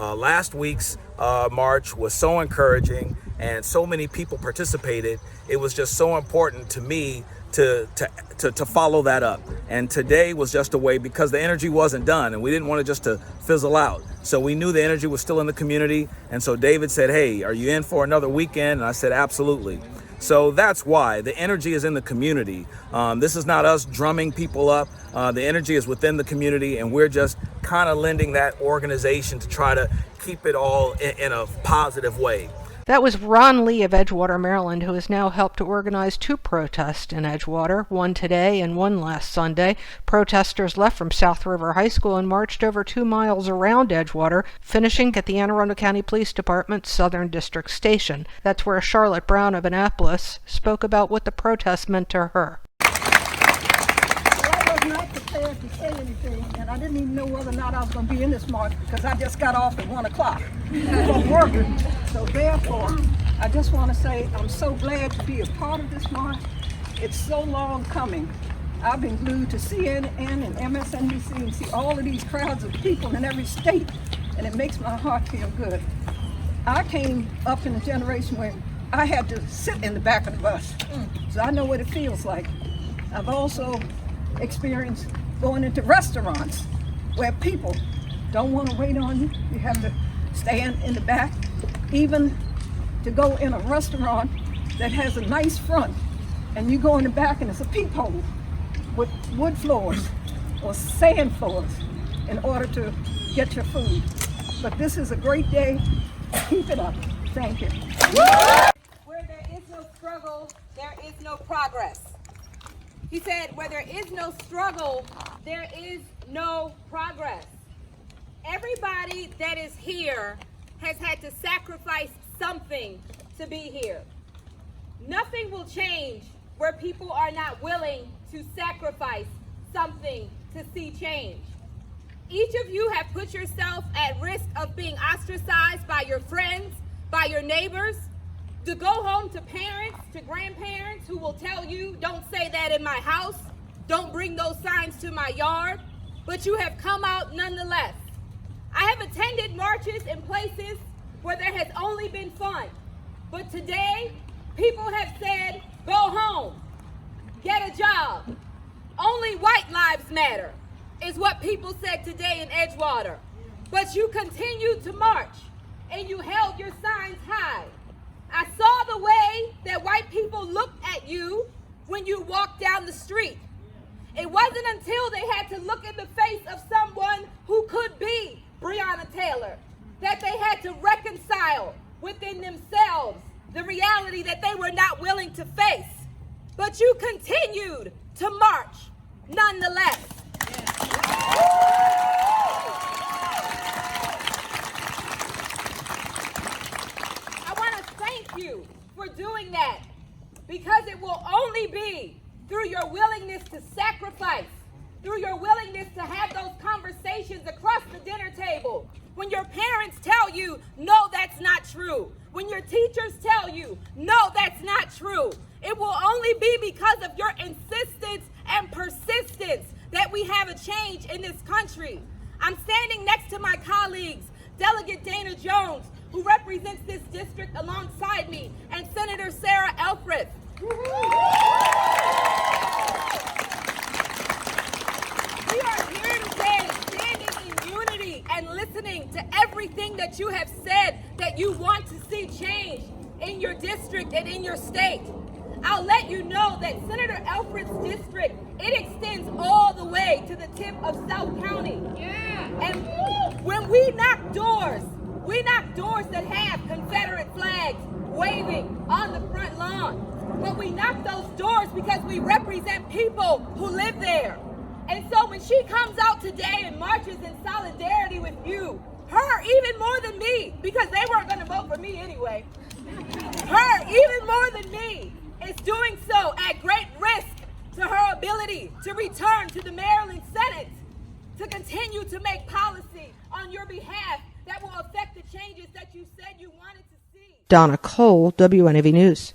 Last week's march was so encouraging and so many people participated. It was just so important to me to follow that up. And today was just a way, because the energy wasn't done and we didn't want it just to fizzle out. So we knew the energy was still in the community. And so David said, hey, are you in for another weekend? And I said, absolutely. So that's why the energy is in the community. This is not us drumming people up. The energy is within the community, and we're just kind of lending that organization to try to keep it all in a positive way. That was Ron Lee of Edgewater, Maryland, who has now helped to organize 2 protests in Edgewater, one today and one last Sunday. Protesters left from South River High School and marched over 2 miles around Edgewater, finishing at the Anne Arundel County Police Department's Southern District Station. That's where Charlotte Brown of Annapolis spoke about what the protest meant to her. I was not prepared to say anything, and I didn't even know whether or not I was going to be in this march because I just got off at 1 o'clock from working. So therefore, I just want to say I'm so glad to be a part of this march. It's so long coming. I've been glued to CNN and MSNBC and see all of these crowds of people in every state, and it makes my heart feel good. I came up in a generation where I had to sit in the back of the bus, so I know what it feels like. I've also experienced going into restaurants where people don't want to wait on you. You have to stand in the back. Even to go in a restaurant that has a nice front and you go in the back and it's a peephole with wood floors or sand floors in order to get your food. But this is a great day. Keep it up. Thank you. Where there is no struggle, there is no progress. He said, where there is no struggle, there is no progress. Everybody that is here has had to sacrifice something to be here. Nothing will change where people are not willing to sacrifice something to see change. Each of you have put yourself at risk of being ostracized by your friends, by your neighbors, to go home to parents, to grandparents who will tell you, don't say that in my house, don't bring those signs to my yard, but you have come out nonetheless. I have attended marches in places where there has only been fun, but today people have said, go home, get a job. Only white lives matter is what people said today in Edgewater. But you continued to march and you held your signs high. I saw the way that white people looked at you when you walked down the street. It wasn't until they had to look in the face of someone who could be Breonna Taylor that they had to reconcile within themselves the reality that they were not willing to face. But you continued to march nonetheless. I want to thank you for doing that, because it will only be through your willingness to sacrifice, through your willingness to have those conversations across the dinner table, when your parents tell you, no, that's not true, when your teachers tell you, no, that's not true. It will only be because of your insistence and persistence that we have a change in this country. I'm standing next to my colleagues, Delegate Dana Jones, who represents this district alongside me, and Senator Sarah Elfreth. We are here today standing in unity and listening to everything that you have said that you want to see change in your district and in your state. I'll let you know that Senator Elfreth's district, it extends all the way to the tip of South County. Yeah. And when we knock doors that have Confederate flags waving on the front lawn. But we knock those doors because we represent people who live there. And so when she comes out today and marches in solidarity with you, her even more than me, because they weren't going to vote for me anyway, her even more than me is doing so at great risk to her ability to return to the Maryland Senate to continue to make policy on your behalf that will affect the changes that you said you wanted to see. Donna Cole, WNAV News.